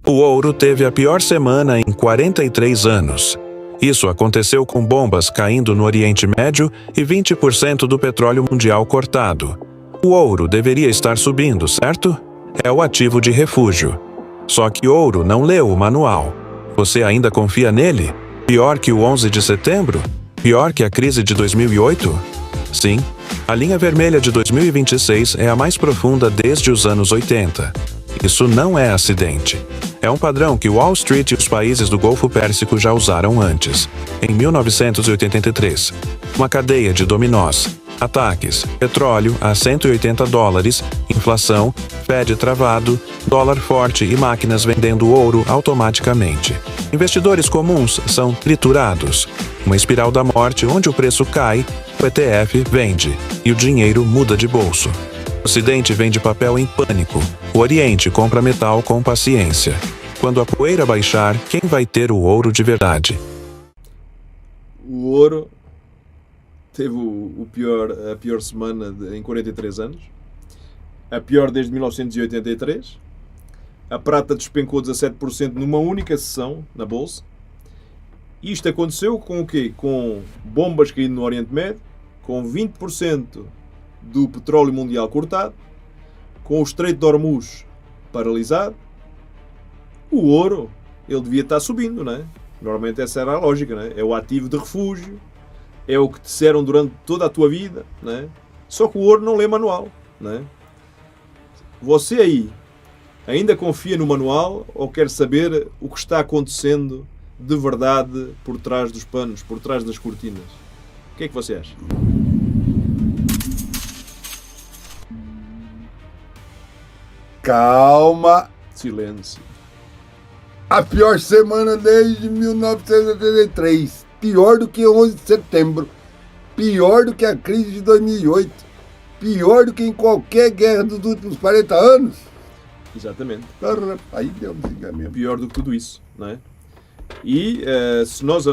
O ouro teve a pior semana em 43 anos. Isso aconteceu com bombas caindo no Oriente Médio e 20% do petróleo mundial cortado. O ouro deveria estar subindo, certo? É o ativo de refúgio. Só que ouro não leu o manual. Você ainda confia nele? Pior que o 11 de setembro? Pior que a crise de 2008? Sim, a linha vermelha de 2026 é a mais profunda desde os anos 80. Isso não é acidente. É um padrão que Wall Street e os países do Golfo Pérsico já usaram antes, em 1983. Uma cadeia de dominós. Ataques, petróleo a $180, inflação, Fed travado, dólar forte e máquinas vendendo ouro automaticamente. Investidores comuns são triturados. Uma espiral da morte onde o preço cai, o ETF vende e o dinheiro muda de bolso. O Ocidente vende papel em pânico. O Oriente compra metal com paciência. Quando a poeira baixar, quem vai ter o ouro de verdade? O ouro teve a pior semana em 43 anos. A pior desde 1983. A prata despencou 17% numa única sessão na Bolsa. Isto aconteceu com o quê? Com bombas caindo no Oriente Médio, com 20% do petróleo mundial cortado, com o Estreito de Hormuz paralisado. O ouro, ele devia estar subindo, não é? Normalmente essa era a lógica, não é? É o ativo de refúgio, é o que te disseram durante toda a tua vida, não é? Só que o ouro não lê manual, não é? Você aí ainda confia no manual ou quer saber o que está acontecendo de verdade por trás dos panos, por trás das cortinas? O que é que você acha? Calma. Silêncio. A pior semana desde 1983. Pior do que 11 de setembro. Pior do que a crise de 2008. Pior do que em qualquer guerra dos últimos 40 anos. Exatamente. Aí deu mesmo. Pior do que tudo isso, não é? E se nós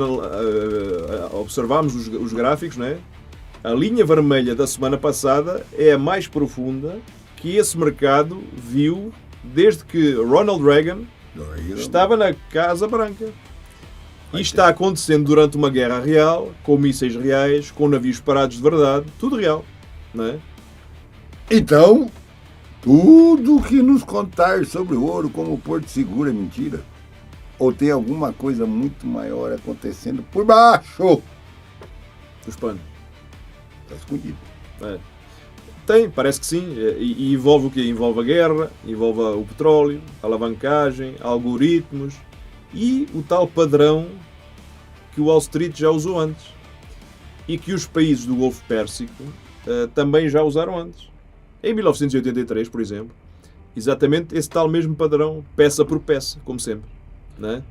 observarmos os gráficos, não é? A linha vermelha da semana passada é a mais profunda que esse mercado viu desde que Ronald Reagan estava na Casa Branca. Isto está acontecendo durante uma guerra real, com mísseis reais, com navios parados de verdade, tudo real, não é? Então, tudo que nos contar sobre o ouro como Porto Seguro é mentira? Ou tem alguma coisa muito maior acontecendo por baixo? Dos panos. Está escondido. É. Tem, parece que sim. E envolve o quê? Envolve a guerra, envolve o petróleo, a alavancagem, algoritmos e o tal padrão que o Wall Street já usou antes e que os países do Golfo Pérsico também já usaram antes. Em 1983, por exemplo, exatamente esse tal mesmo padrão, peça por peça, como sempre. Não é?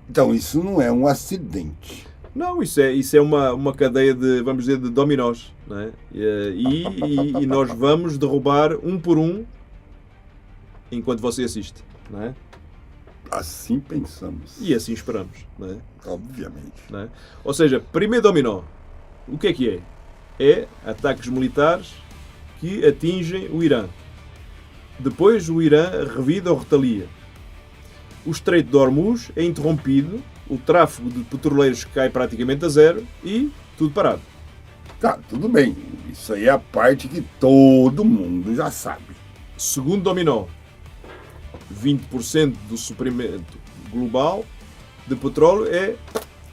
Então, isso não é um acidente. Não, isso é uma cadeia de, vamos dizer, de dominós, não é? E nós vamos derrubar um por um enquanto você assiste, não é? Assim pensamos. E assim esperamos, não é? Obviamente. Não é? Ou seja, primeiro dominó, o que é? É ataques militares que atingem o Irã. Depois o Irã revida ou retalia. O Estreito de Hormuz é interrompido, o tráfego de petroleiros cai praticamente a zero e tudo parado. Tá, tudo bem. Isso aí é a parte que todo mundo já sabe. Segundo dominó, 20% do suprimento global de petróleo é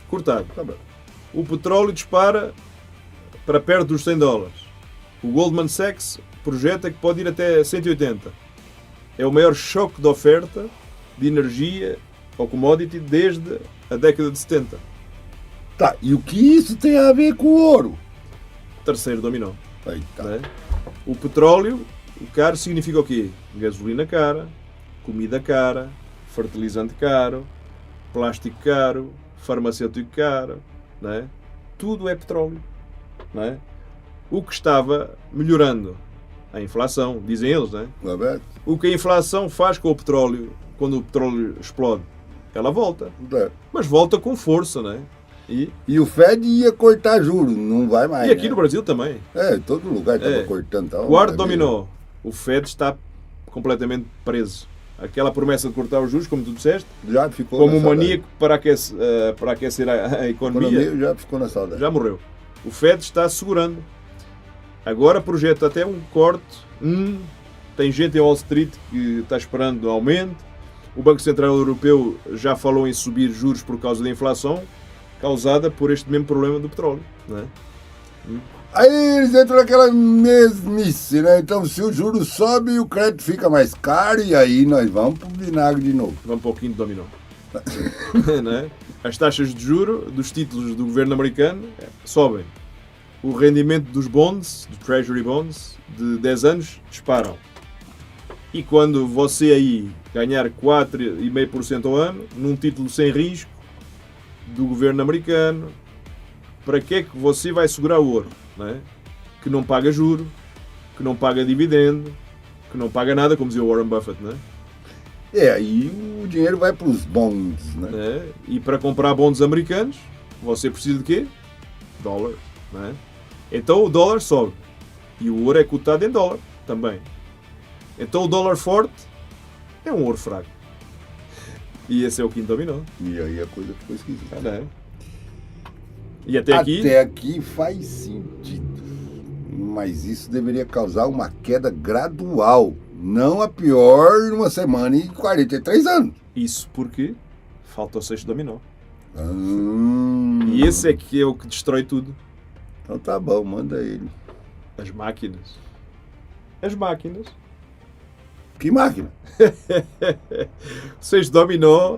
cortado. Tá bem. O petróleo dispara para perto dos $100. O Goldman Sachs projeta que pode ir até 180. É o maior choque de oferta de energia ou commodity desde a década de 70. Tá, e o que isso tem a ver com o ouro? Terceiro dominó. Aí tá. Né? O petróleo, o caro significa o quê? Gasolina cara, comida cara, fertilizante caro, plástico caro, farmacêutico caro, né? Tudo é petróleo, né? O que estava melhorando a inflação, dizem eles, né? O que a inflação faz com o petróleo quando o petróleo explode? Ela volta, mas volta com força, né? E o Fed ia cortar juros, não vai mais. E aqui no Brasil também. Em todo lugar estava cortando. Tal, Quarto dominó. O Fed está completamente preso aquela promessa de cortar os juros, como tu disseste, Já ficou como na um saudade. maníaco para aquecer a economia, Já ficou na saudade. já morreu. O Fed está segurando. Agora projeta até um corte. Tem gente em Wall Street que está esperando um aumento. O Banco Central Europeu já falou em subir juros por causa da inflação causada por este mesmo problema do petróleo. Não é? Aí eles entram naquela mesmice, né? Então, se o juro sobe, o crédito fica mais caro e aí nós vamos pro vinagre de novo. Vamos para o quinto dominó. Não é? As taxas de juro dos títulos do governo americano sobem. O rendimento dos bonds, do Treasury Bonds, de 10 anos, disparam. E quando você aí ganhar 4,5% ao ano, num título sem risco, do governo americano, para que é que você vai segurar o ouro? Não é? Que não paga juro, que não paga dividendo, que não paga nada, como dizia o Warren Buffett, não é? Aí o dinheiro vai pros bonds, né? É? E para comprar bonds americanos, você precisa de quê? Dólar, não é? Então o dólar sobe. E o ouro é cotado em dólar também. Então o dólar forte é um ouro fraco. E esse é o quinto dominó. E aí a coisa ficou esquisita. Não é? E até aqui... Até aqui faz sentido. Mas isso deveria causar uma queda gradual. Não a pior numa semana e 43 anos. Isso porque falta o sexto dominó. Hum. E esse é que é o que destrói tudo. Então tá bom, manda ele. As máquinas. As máquinas. Que máquina? O sexto dominó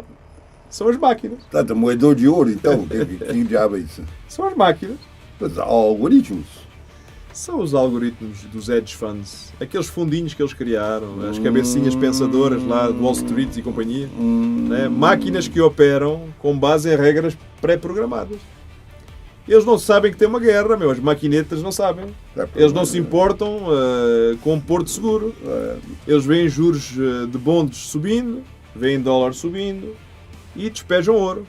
são as máquinas. Tá, moedor de ouro, então? Que diabo é isso? São as máquinas. Os algoritmos. São os algoritmos dos hedge funds. Aqueles fundinhos que eles criaram. As cabecinhas pensadoras lá do Wall Street e companhia. Né? Máquinas que operam com base em regras pré-programadas. Eles não sabem que tem uma guerra, meu. As maquinetas não sabem. Eles não se importam com o porto seguro. Eles veem juros de bonds subindo, veem dólar subindo e despejam ouro.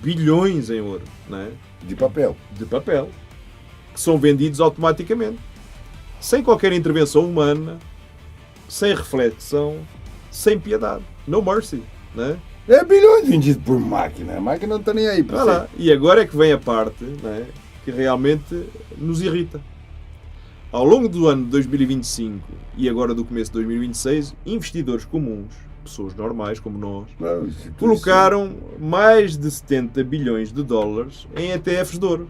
Bilhões em ouro, não é? De papel. De papel. Que são vendidos automaticamente. Sem qualquer intervenção humana, sem reflexão, sem piedade. No mercy, não é? É bilhões vendidos por máquina. A máquina não está nem aí para Lá. E agora é que vem a parte, não é, que realmente nos irrita. Ao longo do ano de 2025 e agora do começo de 2026, investidores comuns, pessoas normais como nós, colocaram mais de 70 bilhões de dólares em ETFs de ouro.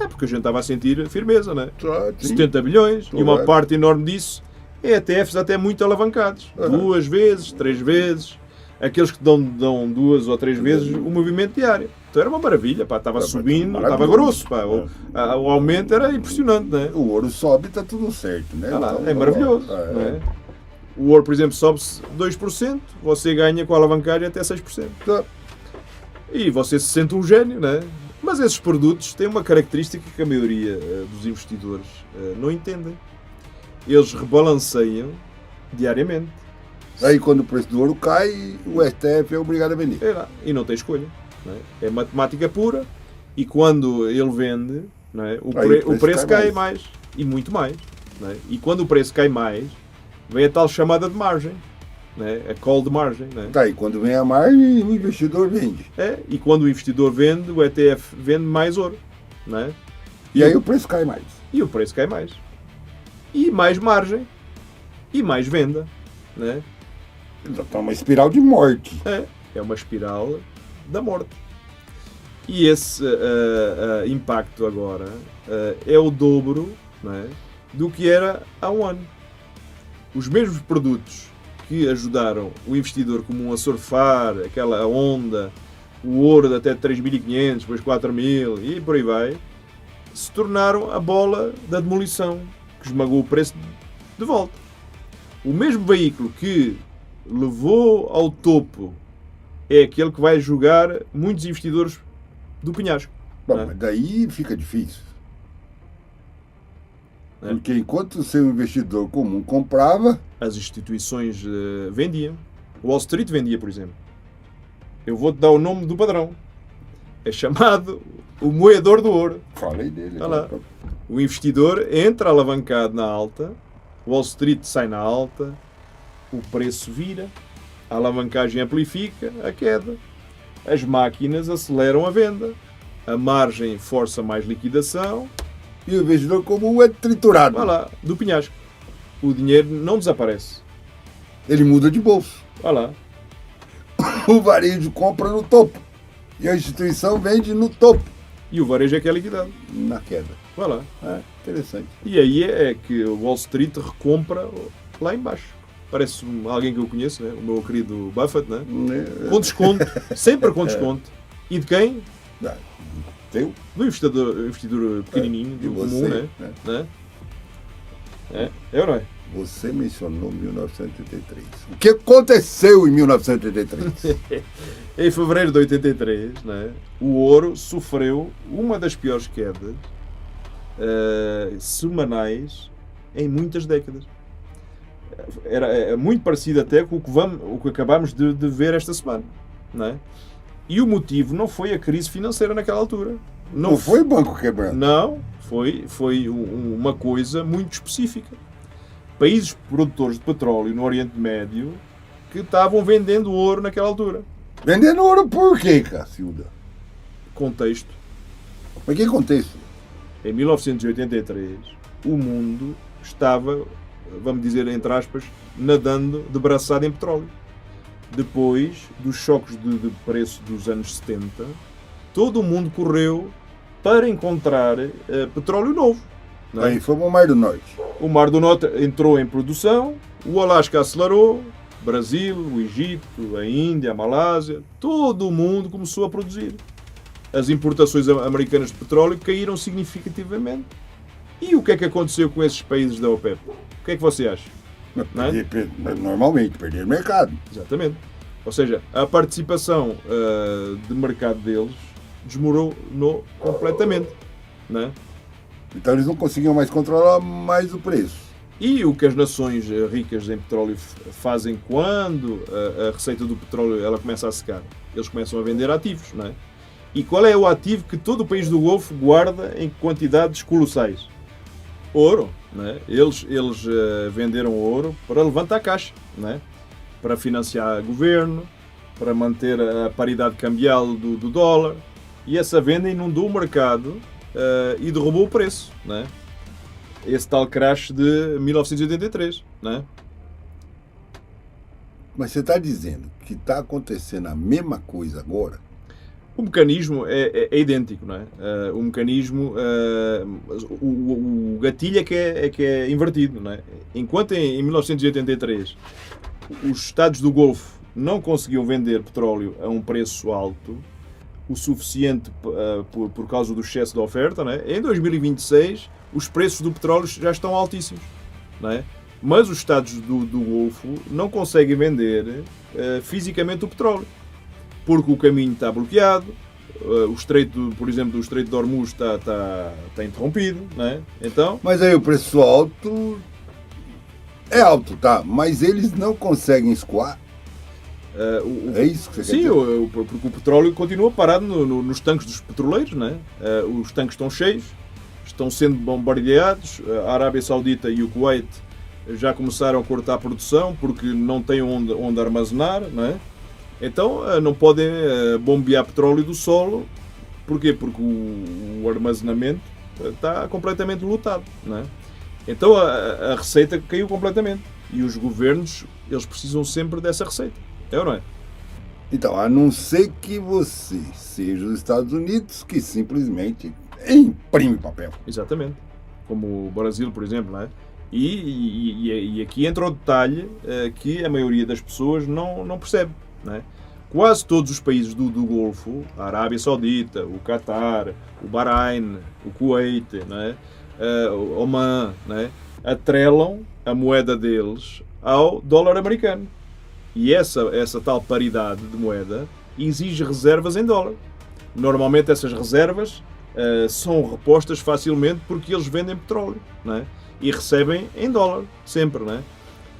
É porque a gente estava a sentir firmeza, não é? 70 bilhões e uma parte enorme disso em ETFs até muito alavancados. 2 vezes, 3 vezes. Aqueles que dão 2 ou 3 vezes o movimento diário. Então era uma maravilha, pá, estava subindo, estava grosso, pá. O aumento era impressionante, não é? O ouro sobe e está tudo certo, né? Então, é maravilhoso. Não é? O ouro, por exemplo, sobe-se 2%, você ganha com a alavancagem até 6%. E você se sente um gênio, não é? Mas esses produtos têm uma característica que a maioria dos investidores não entendem. Eles rebalanceiam diariamente. Aí quando o preço do ouro cai, o STF é obrigado a vender. E não tem escolha. Não é? É matemática pura. E quando ele vende, não é? o preço cai mais. E muito mais. Não é? E quando o preço cai mais, vem a tal chamada de margem. Não é? A call de margem. Não é? Tá, e quando vem a margem, o investidor vende. E quando o investidor vende, o ETF vende mais ouro. Não é? E aí o preço cai mais. E o preço cai mais. E mais margem. E mais venda. Não é? Então, uma espiral de morte. É uma espiral da morte. E esse impacto agora é o dobro, não é, do que era há um ano. Os mesmos produtos que ajudaram o investidor comum a surfar aquela onda, o ouro de até 3.500, depois 4.000 e por aí vai, se tornaram a bola da demolição, que esmagou o preço de volta. O mesmo veículo que levou ao topo é aquele que vai jogar muitos investidores do penhasco. Bom, mas daí fica difícil. Porque enquanto o seu investidor comum comprava, as instituições vendiam. O Wall Street vendia, por exemplo. Eu vou-te dar o nome do padrão. É chamado o moedor do ouro. Falei dele. O investidor entra alavancado na alta, Wall Street sai na alta, o preço vira A alavancagem amplifica a queda. As máquinas aceleram a venda. A margem força mais liquidação. E o investidor comum é triturado. Vai lá, do penhasco. O dinheiro não desaparece. Ele muda de bolso. Vai lá. O varejo compra no topo. E a instituição vende no topo. E o varejo é que é liquidado. Na queda. Vai lá. Interessante. E aí é que o Wall Street recompra lá embaixo. Parece alguém que eu conheço, né? O meu querido Buffett, né? Com desconto. Sempre com desconto. E de quem? Teu? Do investidor pequenininho, do comum, você, né? É ou não é? Você mencionou 1983. O que aconteceu em 1983? Em fevereiro de 83, né, o ouro sofreu uma das piores quedas semanais em muitas décadas. Era muito parecido até com o que acabámos de ver esta semana. Né? E o motivo não foi a crise financeira naquela altura. Não foi o banco quebrando. Não, foi uma coisa muito específica. Países produtores de petróleo no Oriente Médio que estavam vendendo ouro naquela altura. Vendendo ouro por quê, Cacilda? Contexto. Mas que contexto? Em 1983, o mundo estava, vamos dizer entre aspas, nadando de braçada em petróleo. Depois dos choques de preço dos anos 70, todo o mundo correu para encontrar petróleo novo. Não é? Aí foi o Mar do Norte. O Mar do Norte entrou em produção, o Alasca acelerou, Brasil, o Egito, a Índia, a Malásia, todo o mundo começou a produzir. As importações americanas de petróleo caíram significativamente. E o que é que aconteceu com esses países da OPEP? O que é que você acha? Não é? Normalmente, perder mercado. Exatamente. Ou seja, a participação de mercado deles desmoronou completamente. Não é? Então eles não conseguiam mais controlar mais o preço. E o que as nações ricas em petróleo fazem quando a receita do petróleo ela começa a secar? Eles começam a vender ativos, não é? E qual é o ativo que todo o país do Golfo guarda em quantidades colossais? Ouro, não é? Eles venderam ouro para levantar caixa, não é? Para financiar governo, para manter a paridade cambial do dólar. E essa venda inundou o mercado e derrubou o preço, não é? Esse tal crash de 1983, não é? Mas você está dizendo que está acontecendo a mesma coisa agora? O mecanismo é idêntico, não é? O mecanismo, o gatilho é que é invertido, não é? Enquanto em 1983 os Estados do Golfo não conseguiam vender petróleo a um preço alto, o suficiente por causa do excesso de oferta, não é? Em 2026 os preços do petróleo já estão altíssimos, não é? Mas os Estados do Golfo não conseguem vender fisicamente o petróleo, porque o caminho está bloqueado, o estreito, por exemplo, o estreito de Hormuz está interrompido, não é? Então, mas aí o preço alto é alto, tá? Mas eles não conseguem escoar. É isso que você sim, quer dizer? porque o petróleo continua parado nos tanques dos petroleiros, não é? Os tanques estão cheios, estão sendo bombardeados. A Arábia Saudita e o Kuwait já começaram a cortar a produção porque não têm onde armazenar, não é? Então não podem bombear petróleo do solo. Porquê? Porque o armazenamento está completamente lotado, não é? Então a receita caiu completamente. E os governos, eles precisam sempre dessa receita. É ou não é? Então, a não ser que você seja os Estados Unidos, que simplesmente imprime papel. Exatamente. Como o Brasil, por exemplo, não é? E aqui entra o detalhe que a maioria das pessoas não percebe, não é? Quase todos os países do Golfo, a Arábia Saudita, o Qatar, o Bahrein, o Kuwait, não é? O Oman, não é? Atrelam a moeda deles ao dólar americano. E essa tal paridade de moeda exige reservas em dólar. Normalmente essas reservas são repostas facilmente porque eles vendem petróleo, não é? E recebem em dólar, sempre, não é?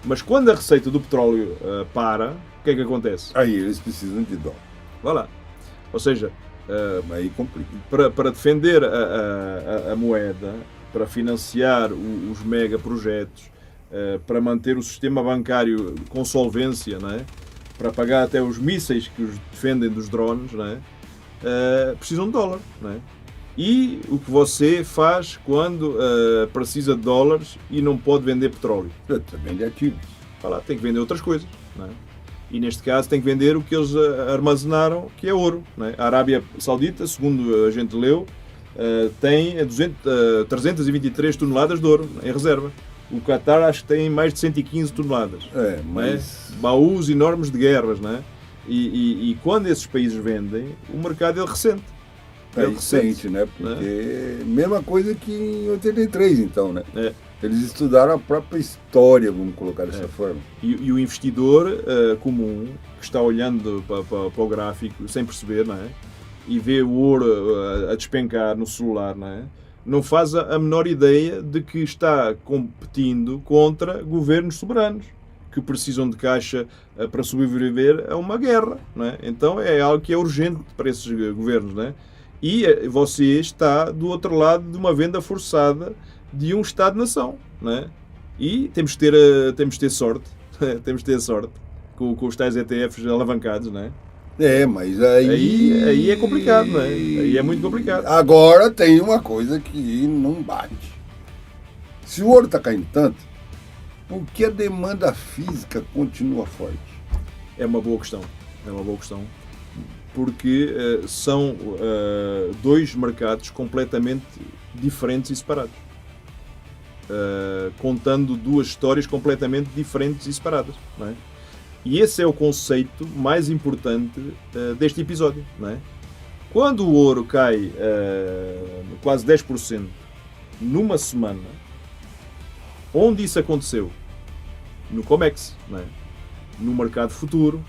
Mas quando a receita do petróleo para, o que é que acontece? Aí eles precisam de dólar. Vai lá. Ou seja, aí complica. Para defender a moeda, para financiar os megaprojetos, para manter o sistema bancário com solvência, não é? para pagar até os mísseis que os defendem dos drones, não é? Precisam de dólar, não é? E o que você faz quando precisa de dólares e não pode vender petróleo? Vende ativos. Tem que vender outras coisas, não é? E neste caso tem que vender o que eles armazenaram, que é ouro, não é? A Arábia Saudita, segundo a gente leu, tem 323 toneladas de ouro em reserva. O Qatar acho que tem mais de 115 toneladas. Mas... Não é? Baús enormes de guerras, não é? E quando esses países vendem, o mercado ele ressente. É recente, né? Porque mesma coisa que em 83, então, né? Eles estudaram a própria história, vamos colocar dessa forma. E o investidor comum, que está olhando para o gráfico sem perceber, não é? E vê o ouro a despencar no celular, não é? Não faz a menor ideia de que está competindo contra governos soberanos que precisam de caixa para sobreviver a uma guerra, não é? Então é algo que é urgente para esses governos, não é? E você está do outro lado de uma venda forçada de um Estado-nação, não é? E temos de ter sorte, temos de ter sorte com os tais ETFs alavancados, não é? Mas aí é complicado, não é? Aí é muito complicado. Agora tem uma coisa que não bate. Se o ouro está caindo tanto, por que a demanda física continua forte? É uma boa questão. Porque são dois mercados completamente diferentes e separados. Contando duas histórias completamente diferentes e separadas, não é? E esse é o conceito mais importante deste episódio, não é? Quando o ouro cai quase 10% numa semana, onde isso aconteceu? No COMEX, não é? No mercado futuro,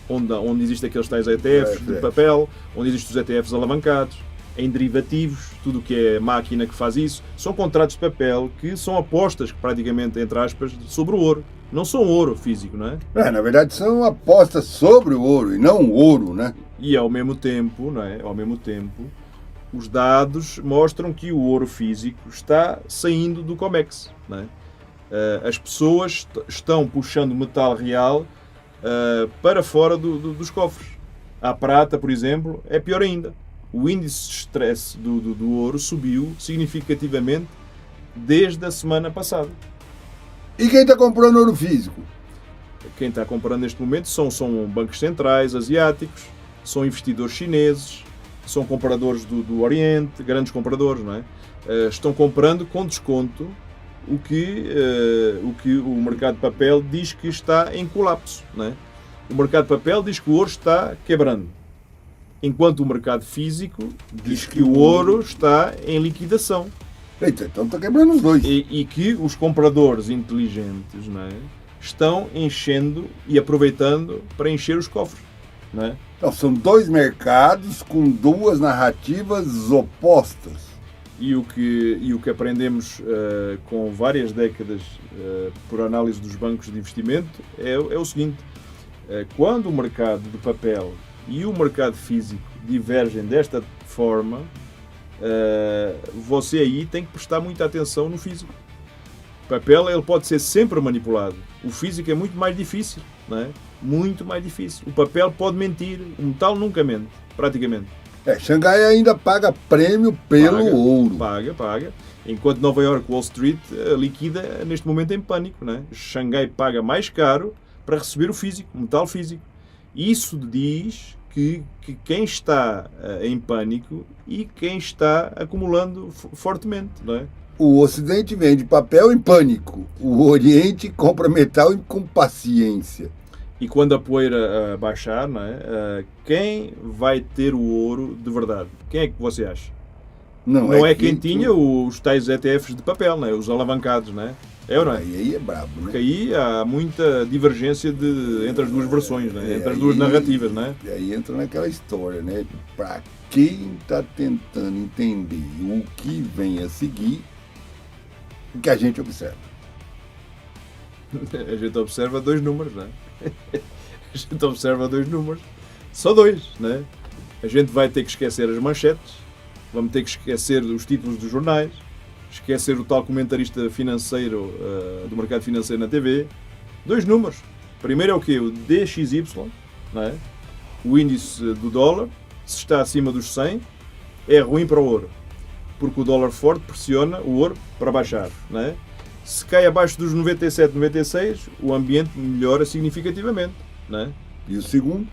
onde existem aqueles tais ETFs de papel, onde existem os ETFs alavancados, em derivativos, tudo o que é máquina que faz isso, são contratos de papel que são apostas, praticamente, entre aspas, sobre o ouro. Não são ouro físico, não é? Na verdade são apostas sobre o ouro e não o ouro, né? E ao mesmo tempo, não é? Ao mesmo tempo, os dados mostram que o ouro físico está saindo do COMEX, não é? As pessoas estão puxando metal real para fora dos cofres. A prata, por exemplo, é pior ainda. O índice de stress do ouro subiu significativamente desde a semana passada. E quem está comprando ouro físico? Quem está comprando neste momento são bancos centrais asiáticos, são investidores chineses, são compradores do Oriente, grandes compradores, não é? Estão comprando com desconto o que o mercado de papel diz que está em colapso, não é? O mercado de papel diz que o ouro está quebrando, enquanto o mercado físico diz que o ouro está em liquidação. Então está quebrando os dois. E que os compradores inteligentes, não é, estão enchendo e aproveitando para encher os cofres, não é? Então, são dois mercados com duas narrativas opostas. E o que aprendemos com várias décadas por análise dos bancos de investimento é o seguinte: quando o mercado de papel e o mercado físico divergem desta forma, você aí tem que prestar muita atenção no físico. O papel ele pode ser sempre manipulado. O físico é muito mais difícil, não é? Muito mais difícil. O papel pode mentir, o metal nunca mente, praticamente. Xangai ainda paga prêmio pelo ouro. Paga. Enquanto Nova York, Wall Street liquida neste momento em pânico, não é? Xangai paga mais caro para receber o físico, o metal físico. Isso diz que quem está em pânico e quem está acumulando fortemente, não é? O Ocidente vende papel em pânico. O Oriente compra metal com paciência. E quando a poeira baixar, não é? Quem vai ter o ouro de verdade? Quem é que você acha? Não é quem tinha os tais ETFs de papel, não é? Os alavancados, não é? É ou não é? Aí é brabo, né? Porque aí há muita divergência entre as duas versões, né? Entre as duas narrativas, não é? E aí entra naquela história, né? Para quem está tentando entender o que vem a seguir, o que a gente observa. A gente observa dois números, não é? A gente observa dois números. Só dois, não é? A gente vai ter que esquecer as manchetes, vamos ter que esquecer os títulos dos jornais, esquecer o tal comentarista financeiro do mercado financeiro na TV. Dois números. Primeiro é o quê? O DXY, não é? O índice do dólar, se está acima dos 100, é ruim para o ouro, porque o dólar forte pressiona o ouro para baixar, não é? Se cai abaixo dos 97, 96, o ambiente melhora significativamente, não é? E o segundo?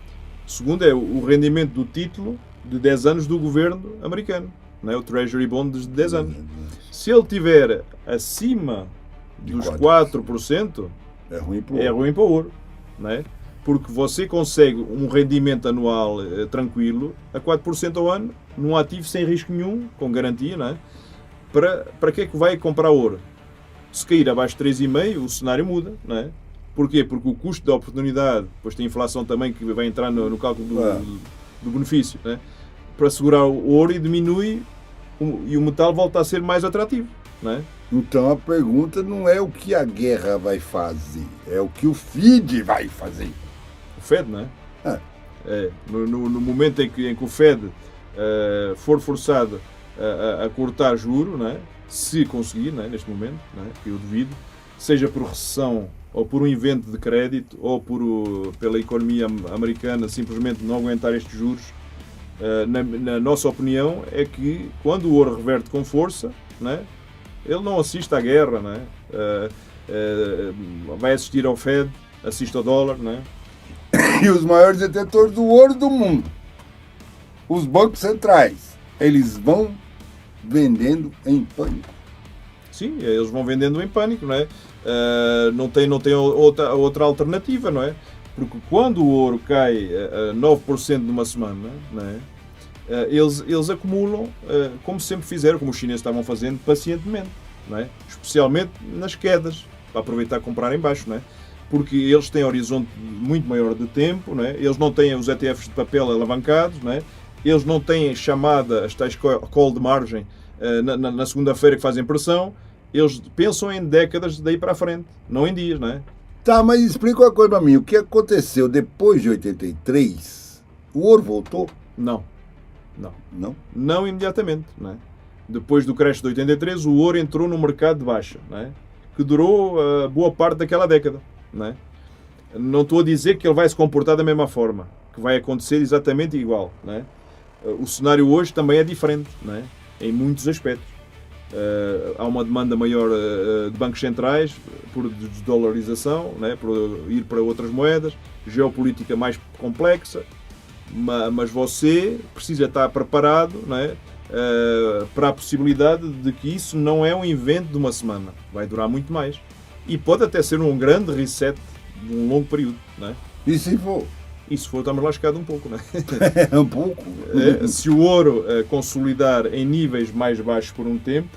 O segundo é o rendimento do título de 10 anos do governo americano, não é? O Treasury Bond de 10 anos. Se ele estiver acima dos 4%, é ruim para o ouro, não é? Porque você consegue um rendimento anual tranquilo a 4% ao ano, num ativo sem risco nenhum, com garantia, não é? Para que é que vai comprar ouro? Se cair abaixo de 3,5, o cenário muda, não é? Porquê? Porque o custo da oportunidade, depois tem a inflação também que vai entrar no cálculo do benefício, não é? Para segurar o ouro e diminui e o metal volta a ser mais atrativo, não é? Então a pergunta não é o que a guerra vai fazer, é o que o FED vai fazer. O Fed, não é? No momento em que o Fed for forçado a cortar juro, não é? Se conseguir, não é? Neste momento, não é? Que eu duvido, seja por recessão ou por um evento de crédito ou pela economia americana simplesmente não aguentar estes juros, na nossa opinião é que quando o ouro reverte com força, não é? Ele não assiste à guerra, não é? Vai assistir ao Fed, assiste ao dólar, não é? E os maiores detentores do ouro do mundo, os bancos centrais, eles vão vendendo em pânico. Sim, eles vão vendendo em pânico, não é? Não tem outra alternativa, não é? Porque quando o ouro cai a 9% numa semana, não é? Eles acumulam, como sempre fizeram, como os chineses estavam fazendo, pacientemente, não é? Especialmente nas quedas, para aproveitar e comprar em baixo, não é? Porque eles têm horizonte muito maior de tempo, não é? Eles não têm os ETFs de papel alavancados, não é? Eles não têm chamada, as tais call de margem na segunda-feira que fazem pressão. Eles pensam em décadas daí para a frente, não em dias, não é? Tá, mas explica uma coisa para mim. O que aconteceu depois de 83? O ouro voltou? Não. Não? Não imediatamente, não é? Depois do crash de 83, o ouro entrou no mercado de baixa, não é? Que durou boa parte daquela década, não é? Não estou a dizer que ele vai se comportar da mesma forma, que vai acontecer exatamente igual, não é? O cenário hoje também é diferente, não é? Em muitos aspectos. Há uma demanda maior de bancos centrais por desdolarização, não é? Por ir para outras moedas, geopolítica mais complexa, mas você precisa estar preparado, não é? Para a possibilidade de que isso não é um evento de uma semana, vai durar muito mais e pode até ser um grande reset de um longo período, não é? E se for? E se for, estamos lascados um pouco, não é? Um pouco. Se o ouro consolidar em níveis mais baixos por um tempo,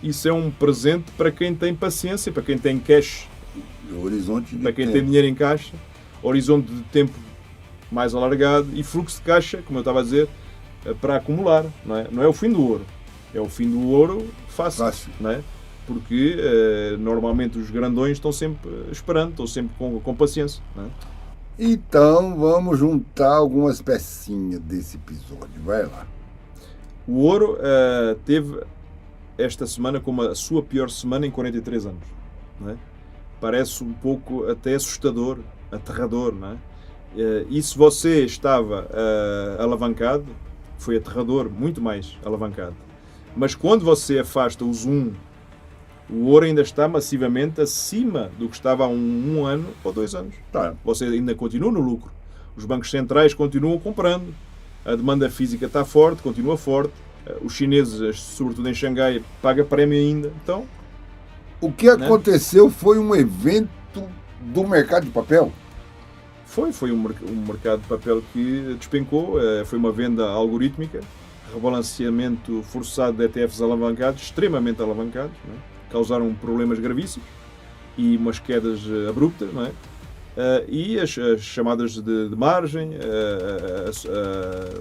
isso é um presente para quem tem paciência, para quem tem cash, Horizonte de para quem tempo. tem dinheiro em caixa, horizonte de tempo mais alargado e fluxo de caixa, como eu estava a dizer, para acumular, não é? Não é o fim do ouro, é o fim do ouro fácil. Não é? Porque normalmente os grandões estão sempre esperando, estão sempre com paciência, não é? Então vamos juntar algumas pecinhas desse episódio, vai lá. O ouro teve esta semana como a sua pior semana em 43 anos, não é? Parece um pouco até assustador, aterrador, não é? E se você estava alavancado, foi aterrador, muito mais alavancado. Mas quando você afasta o zoom, o ouro ainda está massivamente acima do que estava há um ano ou 2 anos. Tá. Você ainda continua no lucro. Os bancos centrais continuam comprando. A demanda física está forte, continua forte. Os chineses, sobretudo em Xangai, pagam prémio ainda. Então, o que aconteceu foi um evento do mercado de papel? Foi um mercado de papel que despencou. Foi uma venda algorítmica, rebalanceamento forçado de ETFs alavancados, extremamente alavancados, não é? Causaram problemas gravíssimos e umas quedas abruptas, não é? E as chamadas de margem,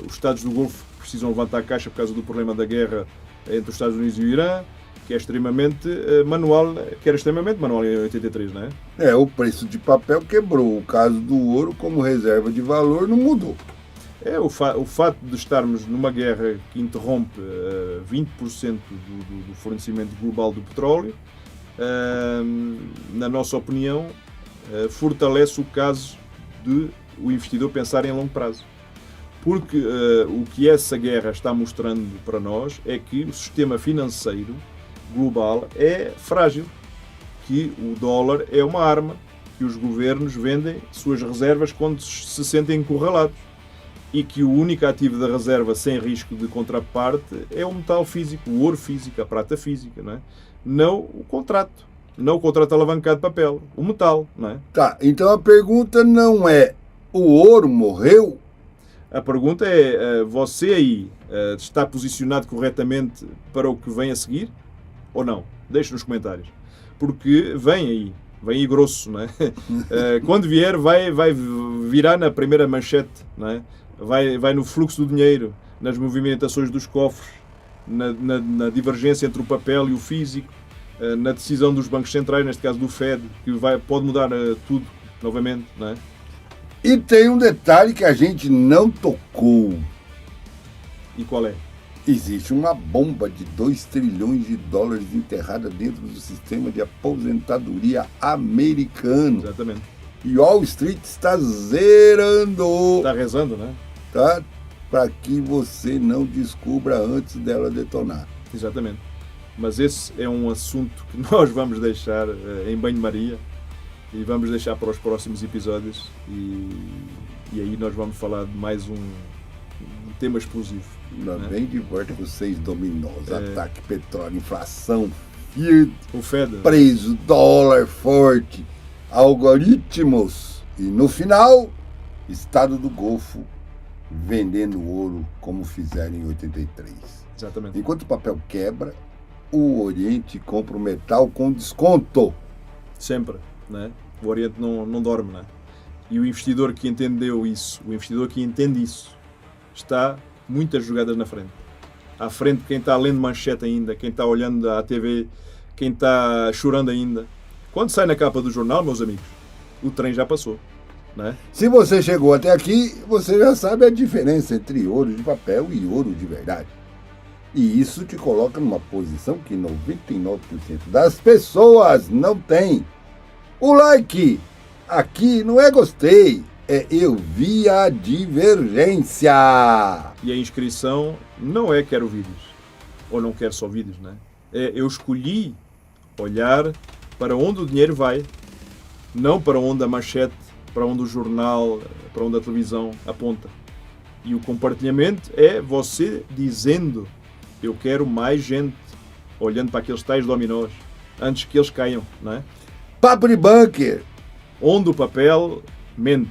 os Estados do Golfo precisam levantar a caixa por causa do problema da guerra entre os Estados Unidos e o Irã, que é extremamente manual, que era extremamente manual em 83, não é? O preço de papel quebrou. O caso do ouro como reserva de valor não mudou. O fato de estarmos numa guerra que interrompe 20% do fornecimento global do petróleo, na nossa opinião, fortalece o caso de o investidor pensar em longo prazo. Porque o que essa guerra está mostrando para nós é que o sistema financeiro global é frágil, que o dólar é uma arma, que os governos vendem suas reservas quando se sentem encurralados e que o único ativo da reserva sem risco de contraparte é o metal físico, o ouro físico, a prata física, não é? Não o contrato. Não o contrato alavancado de papel, o metal, não é? Tá, então a pergunta não é: o ouro morreu? A pergunta é, você aí está posicionado corretamente para o que vem a seguir ou não? Deixe nos comentários. Porque vem aí grosso, não é? Quando vier, vai virar na primeira manchete, não é? Vai no fluxo do dinheiro, nas movimentações dos cofres, na divergência entre o papel e o físico, na decisão dos bancos centrais, neste caso do Fed, que pode mudar tudo novamente, não é? E tem um detalhe que a gente não tocou. E qual é? Existe uma bomba de 2 trilhões de dólares enterrada dentro do sistema de aposentadoria americano. Exatamente. E Wall Street está zerando. Está rezando, né? Tá? Para que você não descubra antes dela detonar. Exatamente. Mas esse é um assunto que nós vamos deixar em banho-maria e vamos deixar para os próximos episódios e aí nós vamos falar de mais um tema explosivo. Nós né? bem de volta com 6 dominós, ataque, petróleo, inflação, Fiat, O Fed. preso, dólar forte, algoritmos e no final, Estado do Golfo vendendo ouro como fizeram em 83. Exatamente. Enquanto o papel quebra, o Oriente compra o metal com desconto. Sempre, né? O Oriente não dorme, né? E o investidor que entendeu isso, o investidor que entende isso, está muitas jogadas na frente. À frente quem está lendo manchete ainda, quem está olhando à TV, quem está chorando ainda. Quando sai na capa do jornal, meus amigos, o trem já passou, né? Se você chegou até aqui, você já sabe a diferença entre ouro de papel e ouro de verdade. E isso te coloca numa posição que 99% das pessoas não tem. O like aqui não é gostei, é eu vi a divergência. E a inscrição não é quero vídeos, ou não quero só vídeos, né? É eu escolhi olhar para onde o dinheiro vai, não para onde a manchete, para onde o jornal, para onde a televisão aponta. E o compartilhamento é você dizendo: eu quero mais gente olhando para aqueles tais dominós antes que eles caiam, não é? Papo de bunker. Onde o papel mente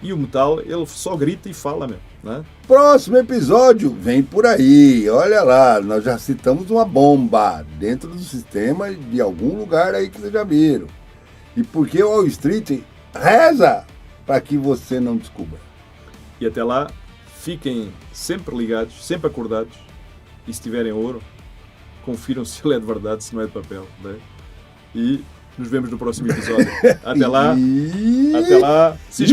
e o metal ele só grita e fala mesmo, não é? Próximo episódio vem por aí. Olha lá, nós já citamos uma bomba dentro do sistema de algum lugar aí que vocês já viram. E por que o Wall Street reza para que você não descubra? E até lá, fiquem sempre ligados, sempre acordados. E se tiverem ouro, confiram se ele é de verdade, se não é de papel, não é? E nos vemos no próximo episódio. Até lá, se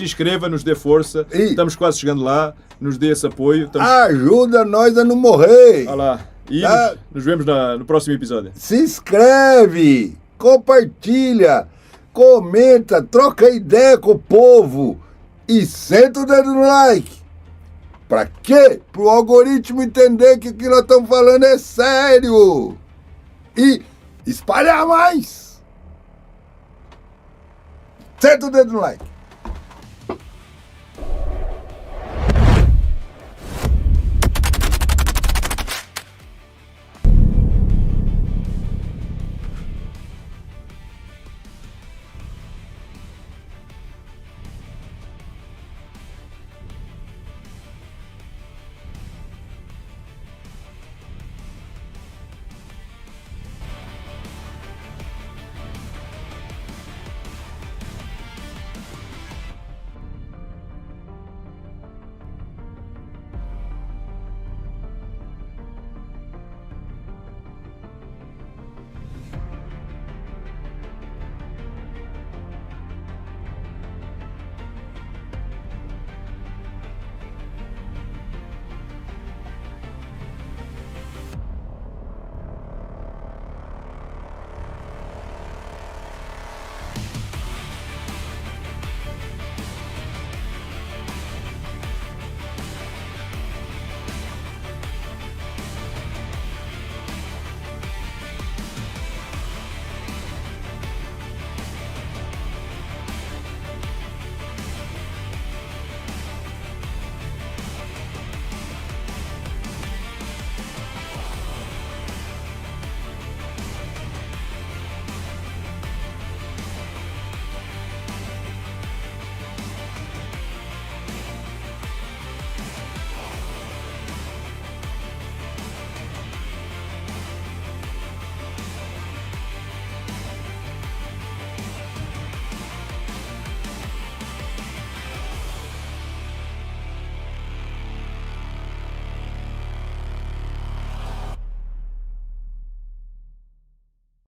inscreva, nos dê força. Estamos quase chegando lá, nos dê esse apoio. Ajuda nós a não morrer. Olha lá. E Tá? nos vemos no próximo episódio. Se inscreve, compartilha, comenta, troca ideia com o povo e senta o dedo no like. Pra quê? Pro algoritmo entender que o que nós estamos falando é sério. E espalhar mais. Senta o dedo no like.